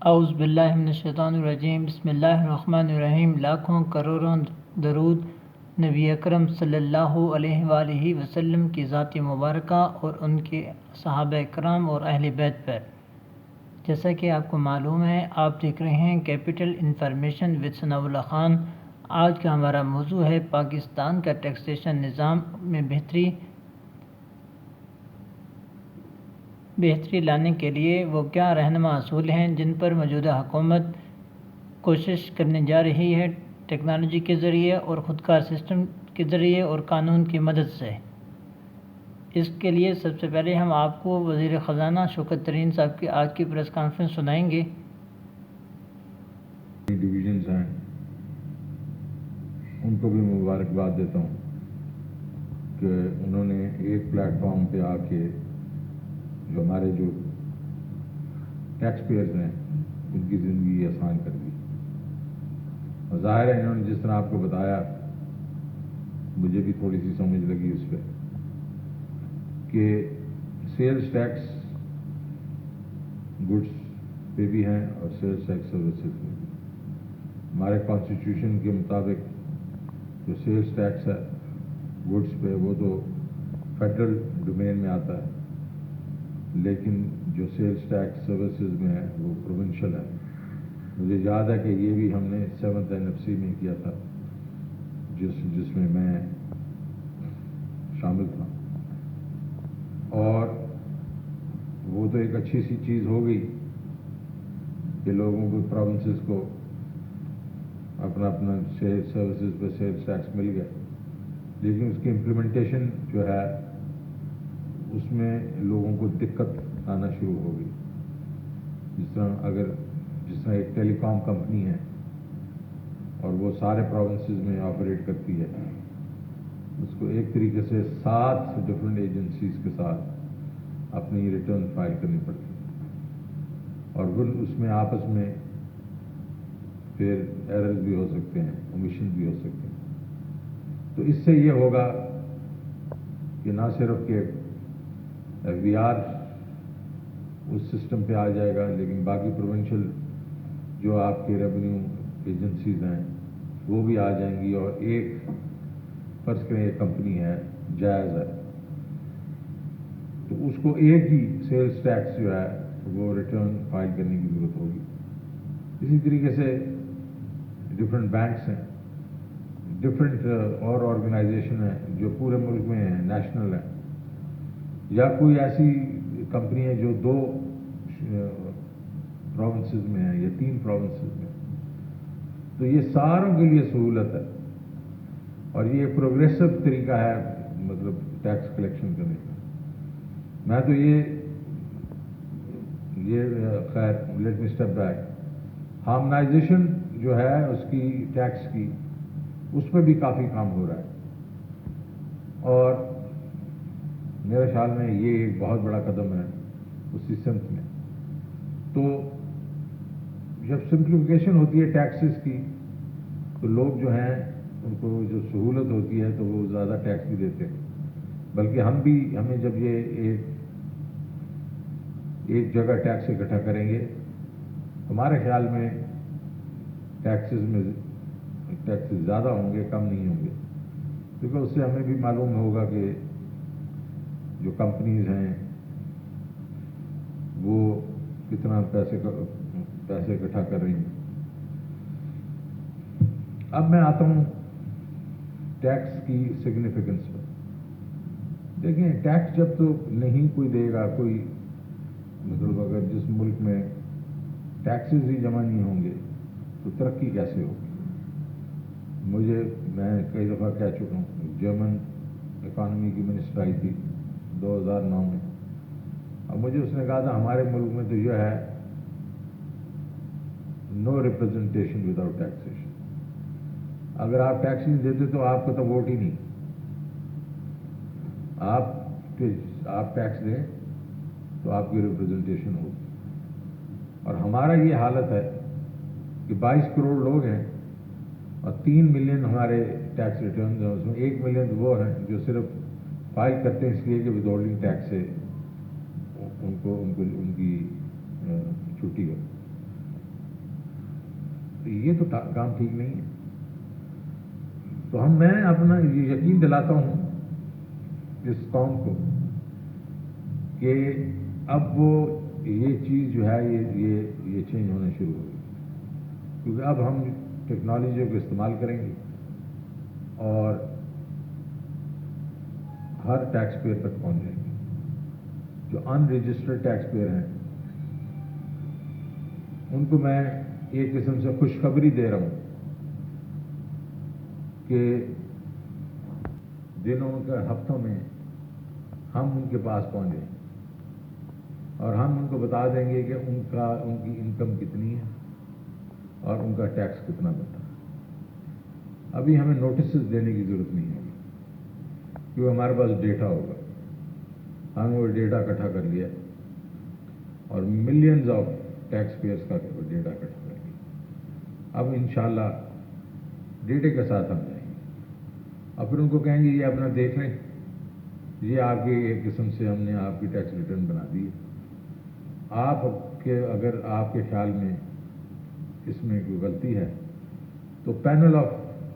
اعوذ باللہ من الشیطان الرجیم، بسم اللہ الرحمن الرحیم۔ لاکھوں کروڑوں درود نبی اکرم صلی اللہ علیہ وآلہ وسلم کی ذات مبارکہ اور ان کے صحابہ کرام اور اہل بیت پر۔ جیسا کہ آپ کو معلوم ہے، آپ دیکھ رہے ہیں کیپٹل انفارمیشن ود ثناء اللہ خان۔ آج کا ہمارا موضوع ہے پاکستان کا ٹیکسیشن نظام میں بہتری لانے کے لیے وہ کیا رہنما اصول ہیں جن پر موجودہ حکومت کوشش کرنے جا رہی ہے ٹیکنالوجی کے ذریعے اور خودکار سسٹم کے ذریعے اور قانون کی مدد سے۔ اس کے لیے سب سے پہلے ہم آپ کو وزیر خزانہ شوکت ترین صاحب کی آج کی پریس کانفرنس سنائیں گے۔ ڈویژنز ہیں ان کو بھی مبارکباد دیتا ہوں کہ انہوں نے ایک پلیٹ فارم پہ آ کے جو ہمارے جو ٹیکس پیئرز ہیں ان کی زندگی آسان کر دی۔ اور ظاہر ہے انہوں نے جس طرح آپ کو بتایا، مجھے بھی تھوڑی سی سمجھ لگی اس پہ کہ سیلز ٹیکس گڈس پہ بھی ہیں اور سیلز ٹیکس سروسز پہ بھی۔ ہمارے کانسٹیٹیوشن کے مطابق جو سیلز ٹیکس ہے گڈس پہ وہ تو فیڈرل ڈومین میں آتا ہے، لیکن جو سیلز ٹیکس سروسز میں ہے وہ پروونشل ہے۔ مجھے یاد ہے کہ یہ بھی ہم نے 7th NFC میں کیا تھا جس میں میں شامل تھا، اور وہ تو ایک اچھی سی چیز ہو گئی کہ لوگوں کو پروونسز کو اپنا سیلز سروسز پہ سیلز ٹیکس مل گیا، لیکن اس کی امپلیمنٹیشن جو ہے اس میں لوگوں کو دقت آنا شروع ہو گئی۔ جس طرح ایک ٹیلی کام کمپنی ہے اور وہ سارے پروونسز میں آپریٹ کرتی ہے، اس کو ایک طریقے سے 7 ڈفرینٹ ایجنسیز کے ساتھ اپنی ریٹرن فائل کرنی پڑتی ہے، اور پھر اس میں آپس میں پھر ایررز بھی ہو سکتے ہیں، اومیشن بھی ہو سکتے ہیں۔ تو اس سے یہ ہوگا کہ نہ صرف کہ FBR اس سسٹم پہ آ جائے گا، لیکن باقی پروونشل جو آپ کے ریونیو ایجنسیز ہیں وہ بھی آ جائیں گی، اور ایک فرض کریں ایک کمپنی ہے جائز ہے تو اس کو ایک ہی سیلز ٹیکس جو ہے وہ ریٹرن فائل کرنے کی ضرورت ہوگی۔ اسی طریقے سے ڈفرینٹ بینکس ہیں، ڈفرینٹ اور آرگنائزیشن ہیں جو پورے ملک میں ہیں، نیشنل ہیں، یا کوئی ایسی کمپنی ہے جو 2 پروونسز میں ہے یا 3 پروونسز میں، تو یہ ساروں کے لیے سہولت ہے، اور یہ ایک پروگریسو طریقہ ہے مطلب ٹیکس کلیکشن کرنے کا۔ میں تو یہ خیر let me step back, harmonisation جو ہے اس کی ٹیکس کی، اس پہ بھی کافی کام ہو رہا ہے، اور میرے خیال میں یہ ایک بہت بڑا قدم ہے اسی سمت میں۔ تو جب سمپلیفیکیشن ہوتی ہے ٹیکسز کی تو لوگ جو ہیں ان کو جو سہولت ہوتی ہے تو وہ زیادہ ٹیکس بھی دیتے ہیں، بلکہ ہمیں جب یہ ایک جگہ ٹیکس اکٹھا کریں گے ہمارے خیال میں ٹیکسز زیادہ ہوں گے، کم نہیں ہوں گے، کیونکہ اس سے ہمیں بھی معلوم ہوگا کہ جو کمپنیز ہیں وہ کتنا پیسے اکٹھا کر رہی ہیں۔ اب میں آتا ہوں ٹیکس کی سگنیفیکنس پر۔ دیکھیں، ٹیکس جب تو نہیں کوئی دے گا، کوئی مطلب اگر جس ملک میں ٹیکسز ہی جمع نہیں ہوں گے تو ترقی کیسے ہوگی؟ میں کئی دفعہ کہہ چکا ہوں، جرمن اکانومی کی منسٹر آئی تھی 2009 میں، اور مجھے اس نے کہا تھا ہمارے ملک میں تو یہ ہے نو ریپرزنٹیشن وداؤٹ ٹیکسیشن، اگر آپ ٹیکس نہیں دیتے تو آپ کو تو ووٹ ہی نہیں، آپ ٹیکس دیں تو آپ کی ریپرزنٹیشن ہوگی۔ اور ہمارا یہ حالت ہے کہ 22 کروڑ لوگ ہیں اور 3 ملین ہمارے ٹیکس ریٹرنز ہیں، اس میں 1 ملین وہ ہیں جو صرف فائل کرتے ہیں اس لیے کہ ودہولڈنگ ٹیکس سے ان کی چھٹی ہو۔ یہ تو کام ٹھیک نہیں ہے. تو میں اپنا یہ یقین دلاتا ہوں اس قوم کو کہ اب وہ یہ چیز جو ہے یہ چینج ہونا شروع ہوگی، کیونکہ اب ہم ٹیکنالوجی کو استعمال کریں گے اور ہر ٹیکس پیئر تک پہنچ جائیں گے. جو ان رجسٹرڈ ٹیکس پیئر ہیں ان کو میں ایک قسم سے خوشخبری دے رہا ہوں کہ دنوں کے ہفتوں میں ہم ان کے پاس پہنچیں اور ہم ان کو بتا دیں گے کہ ان کی انکم کتنی ہے اور ان کا ٹیکس کتنا بنتا ہے. ابھی ہمیں نوٹسز دینے کی ضرورت نہیں ہوگی کیونکہ ہمارے پاس ڈیٹا ہوگا. ہم وہ ڈیٹا اکٹھا کر لیا اور ملینز آف ٹیکس پیئرس کا ڈیٹا اکٹھا کر لیا. اب انشاءاللہ ڈیٹے کے ساتھ ہم جائیں گے اور پھر ان کو کہیں گے یہ اپنا دیکھ لیں، یہ آپ کی ایک قسم سے ہم نے آپ کی ٹیکس ریٹرن بنا دی ہے. آپ کے اگر آپ کے خیال میں اس میں کوئی غلطی ہے تو پینل آف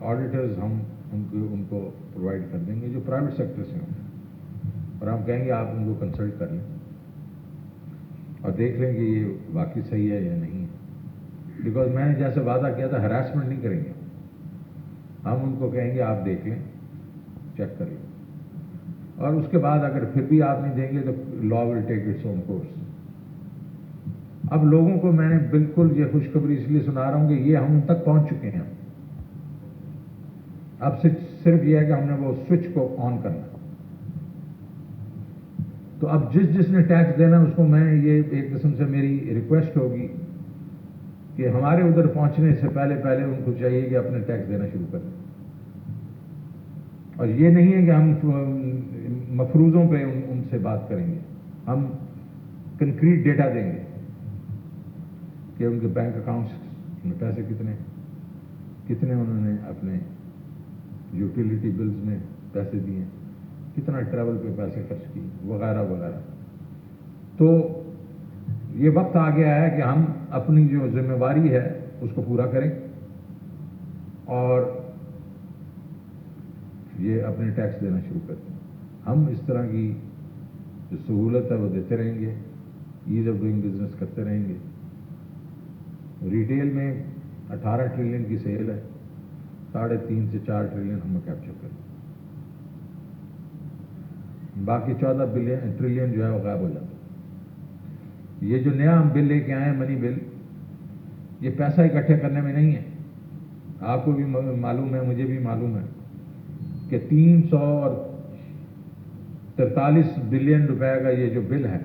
آڈیٹرز ہم ان کو پرووائڈ کر دیں گے جو پرائیویٹ سیکٹر سے ہوں، اور ہم کہیں گے آپ ان کو کنسلٹ کر لیں اور دیکھ لیں کہ یہ واقعی صحیح ہے یا نہیں ہے. بیکاز میں نے جیسے وعدہ کیا تھا ہراسمنٹ نہیں کریں گے، ہم ان کو کہیں گے آپ دیکھ لیں، چیک کر لیں، اور اس کے بعد اگر پھر بھی آپ نہیں دیں گے تو لا ول ٹیک اٹس اون کورس. اب لوگوں کو میں نے بالکل یہ خوشخبری اس لیے سنا رہا ہوں کہ یہ ہم ان تک پہنچ چکے ہیں. اب صرف یہ ہے کہ ہم نے وہ سوئچ کو آن کرنا. تو اب جس نے ٹیکس دینا اس کو میں یہ ایک قسم سے میری ریکویسٹ ہوگی کہ ہمارے ادھر پہنچنے سے پہلے ان کو چاہیے کہ اپنے ٹیکس دینا شروع کریں. اور یہ نہیں ہے کہ ہم مفروضوں پہ ان سے بات کریں گے، ہم کنکریٹ ڈیٹا دیں گے کہ ان کے بینک اکاؤنٹس میں پیسے کتنے انہوں نے اپنے یوٹیلیٹی بلز میں پیسے دیے، کتنا ٹریول پہ پیسے خرچ کیے، وغیرہ وغیرہ. تو یہ وقت آ گیا ہے کہ ہم اپنی جو ذمہ داری ہے اس کو پورا کریں اور یہ اپنے ٹیکس دینا شروع کر دیں. ہم اس طرح کی جو سہولت ہے وہ دیتے رہیں گے، ایز آف ڈوئنگ بزنس کرتے رہیں گے. ریٹیل میں 18 ٹریلین کی سیل ہے، 3.5 سے 4 ٹریلین ہم کیپچر کریں. باقی 14 ٹریلین جو ہے وہ غائب ہو جاتا ہے. یہ جو نیا ہم بل لے کے آئے ہیں منی بل، یہ پیسہ اکٹھے کرنے میں نہیں ہے. آپ کو بھی معلوم ہے، مجھے بھی معلوم ہے کہ 343 بلین روپے کا یہ جو بل ہے،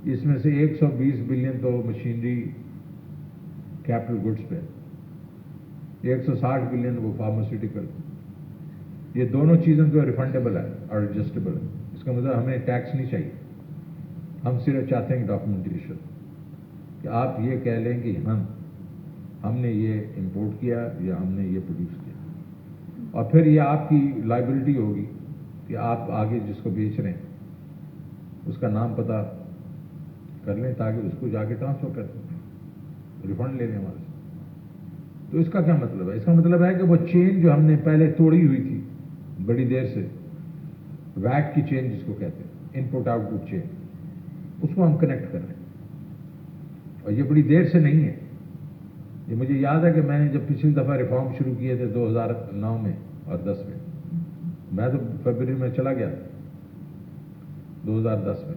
اس میں سے 120 بلین تو مشینری کیپٹل گڈس پہ، 160 بلین وہ فارماسیوٹیکل. یہ دونوں چیزوں کو ریفنڈیبل ہے اور ایڈجسٹیبل ہے. اس کا مطلب ہمیں ٹیکس نہیں چاہیے، ہم صرف چاہتے ہیں ڈاکومنٹیشن کہ آپ یہ کہہ لیں کہ ہم نے یہ امپورٹ کیا یا ہم نے یہ پروڈیوس کیا، اور پھر یہ آپ کی لائبلٹی ہوگی کہ آپ آگے جس کو بیچ رہے ہیں اس کا نام پتہ کر لیں تاکہ اس کو جا کے ٹرانسفر کر دیں، ریفنڈ لے لیں ہمارے سے. تو اس کا کیا مطلب ہے؟ اس کا مطلب ہے کہ وہ چین جو ہم نے پہلے توڑی ہوئی تھی بڑی دیر سے، ویٹ کی چین جس کو کہتے ہیں، انپٹ آؤٹ پٹ چین، اس کو ہم کنیکٹ کر رہے ہیں. اور یہ بڑی دیر سے نہیں ہے. یہ مجھے یاد ہے کہ میں نے جب پچھلی دفعہ ریفارم شروع کیے تھے 2009 میں اور 10 میں تو فیبرری میں چلا گیا 2010 میں.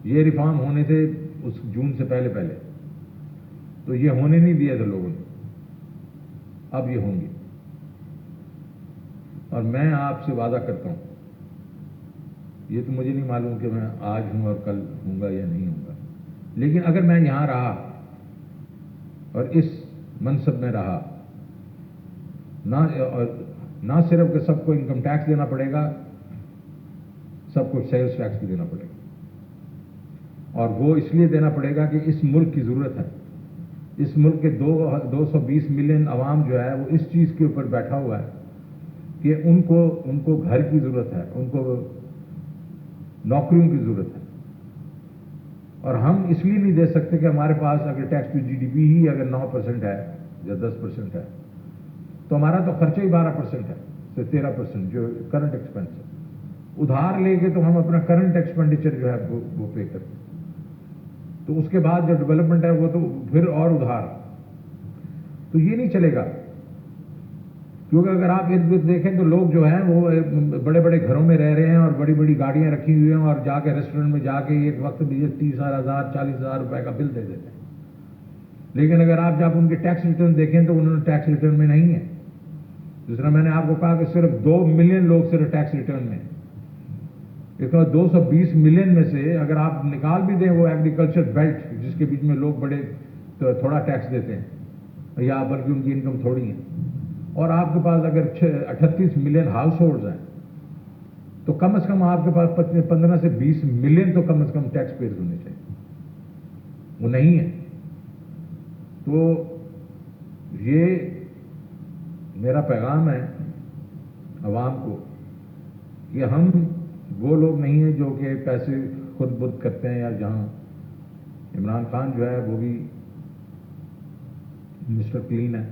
یہ ریفارم ہونے تھے اس جون سے پہلے، تو یہ ہونے نہیں دیا تھا لوگوں نے. اب یہ ہوں گے، اور میں آپ سے وعدہ کرتا ہوں، یہ تو مجھے نہیں معلوم کہ میں آج ہوں اور کل ہوں گا یا نہیں ہوں گا، لیکن اگر میں یہاں رہا اور اس منصب میں رہا، نہ صرف کہ سب کو انکم ٹیکس دینا پڑے گا، سب کو سیلز ٹیکس بھی دینا پڑے گا. اور وہ اس لیے دینا پڑے گا کہ اس ملک کی ضرورت ہے. اس ملک کے 220 ملین عوام جو ہے وہ اس چیز کے اوپر بیٹھا ہوا ہے کہ ان کو گھر کی ضرورت ہے، ان کو نوکریوں کی ضرورت ہے. اور ہم اس لیے نہیں دے سکتے کہ ہمارے پاس اگر tax to G D P ہی اگر 9% ہے یا 10% ہے، تو ہمارا تو خرچہ ہی 12% ہے سے 13% جو کرنٹ ایکسپینس ہے. ادھار لے کے تو ہم اپنا کرنٹ ایکسپینڈیچر جو ہے وہ پے کرتے ہیں. تو اس کے بعد جو ڈیولپمنٹ ہے وہ تو پھر اور ادھار. تو یہ نہیں چلے گا، کیونکہ اگر آپ ارد گرد دیکھیں تو لوگ جو ہیں وہ بڑے بڑے گھروں میں رہ رہے ہیں اور بڑی بڑی گاڑیاں رکھی ہوئی ہیں، اور جا کے ریسٹورنٹ میں جا کے ایک وقت بھی 30,000 40,000 روپے کا بل دے دیتے ہیں. لیکن اگر آپ جب ان کے ٹیکس ریٹرن دیکھیں تو انہوں نے ٹیکس ریٹرن میں نہیں ہے. جس طرح میں نے آپ کو کہا کہ صرف 2 ملین لوگ صرف ٹیکس ریٹرن میں. اس میں 220 ملین میں سے اگر آپ نکال بھی دیں وہ ایگریکلچر بیلٹ جس کے بیچ میں لوگ بڑے تھوڑا ٹیکس دیتے ہیں یا بلکہ ان کی انکم تھوڑی ہے، اور آپ کے پاس اگر 38 ملین ہاؤس ہولڈز ہیں تو کم از کم آپ کے پاس 15 سے 20 ملین تو کم از کم ٹیکس پیئرز ہونے چاہیے. وہ نہیں ہے. تو یہ میرا پیغام ہے عوام کو کہ ہم وہ لوگ نہیں ہیں جو کہ پیسے خود بدھ کرتے ہیں، یا جہاں عمران خان جو ہے وہ بھی مسٹر کلین ہے،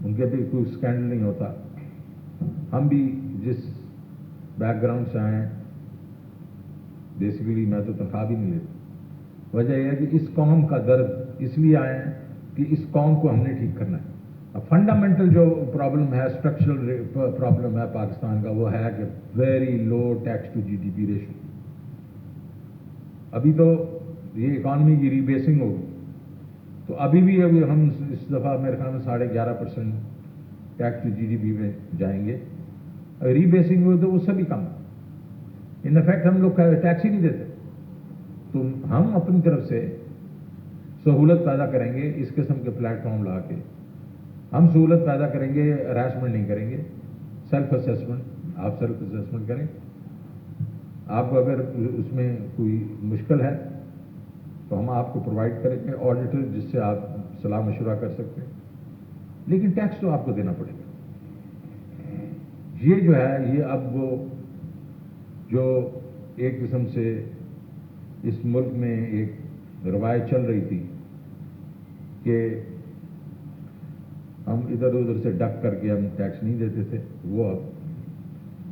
ان کے بھی کوئی اسکینڈل نہیں ہوتا. ہم بھی جس بیک گراؤنڈ سے آئے ہیں، بیسیکلی میں تو تنخواہ بھی نہیں لیتا. وجہ یہ ہے کہ اس قوم کا درد اس لیے آئے ہیں کہ اس قوم کو ہم نے ٹھیک کرنا ہے. فنڈامنٹل جو پرابلم ہے، اسٹرکچرل پرابلم ہے پاکستان کا، وہ ہے کہ very low tax to G D پی ریشو. ابھی تو یہ اکانومی کی ری بیسنگ ہوگی، تو ابھی ہم اس دفعہ میرے خیال میں 11.5% ٹیکس ٹو جی ڈی پی میں جائیں گے. ری بیسنگ ہوئی تو اس سے بھی کم ہے. ان افیکٹ ہم لوگ ٹیکس ہی نہیں دیتے. تو ہم اپنی طرف سے سہولت پیدا کریں گے، اس قسم کے پلیٹ فارم لا کے ہم سہولت پیدا کریں گے. ہراسمنٹ نہیں کریں گے. سیلف اسیسمنٹ، آپ سیلف اسیسمنٹ کریں. آپ کو اگر اس میں کوئی مشکل ہے تو ہم آپ کو پرووائڈ کریں گے آڈیٹر جس سے آپ صلاح مشورہ کر سکتے ہیں. لیکن ٹیکس تو آپ کو دینا پڑے گا. یہ جو ہے یہ اب وہ جو ایک قسم سے اس ملک میں ایک روایت چل رہی تھی کہ ہم ادھر ادھر سے ڈک کر کے ہم ٹیکس نہیں دیتے تھے، وہ اب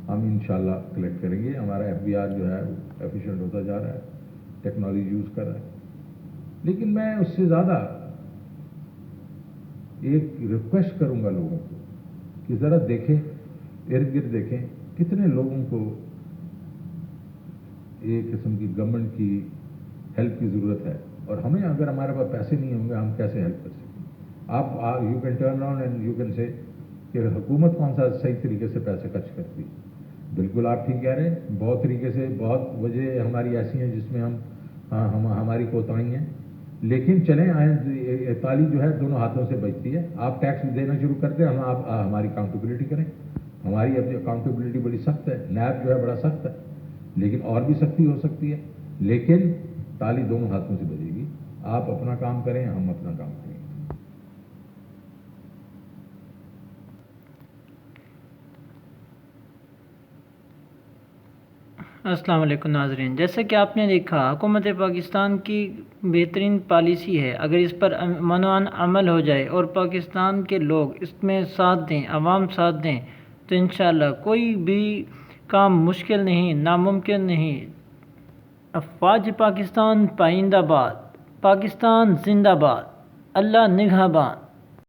ہم انشاءاللہ کلیکٹ کریں گے. ہمارا ایف بی آر جو ہے ایفیشینٹ ہوتا جا رہا ہے، ٹیکنالوجی یوز کر رہا ہے. لیکن میں اس سے زیادہ ایک ریکویسٹ کروں گا لوگوں کو کہ ذرا دیکھیں، ارد گرد دیکھیں کتنے لوگوں کو ایک قسم کی گورنمنٹ کی ہیلپ کی ضرورت ہے، اور ہمیں اگر ہمارے پاس پیسے نہیں ہوں گے ہم کیسے ہیلپ کر سکیں. آپ you can turn around and you can say کہ حکومت کون سا صحیح طریقے سے پیسے خرچ کرتی. بالکل آپ ٹھیک کہہ رہے ہیں، بہت طریقے سے بہت وجہ ہماری ایسی ہیں جس میں ہماری کوتاہی ہیں. لیکن چلیں تالی جو ہے دونوں ہاتھوں سے بجتی ہے. آپ ٹیکس دینا شروع کرتے ہیں، آپ ہماری اکاؤنٹیبلٹی کریں. ہماری اپنی اکاؤنٹیبلٹی بڑی سخت ہے، نیب جو ہے بڑا سخت ہے، لیکن اور بھی سختی ہو سکتی ہے. لیکن تالی دونوں ہاتھوں سے بجے گی. آپ اپنا کام کریں، ہم اپنا کام کریں. السلام علیکم ناظرین. جیسا کہ آپ نے دیکھا، حکومت پاکستان کی بہترین پالیسی ہے. اگر اس پر منوان عمل ہو جائے اور پاکستان کے لوگ اس میں ساتھ دیں، عوام ساتھ دیں، تو انشاءاللہ کوئی بھی کام مشکل نہیں، ناممکن نہیں. افواج پاکستان پائندہ باد، پاکستان زندہ باد، اللہ نگہبان.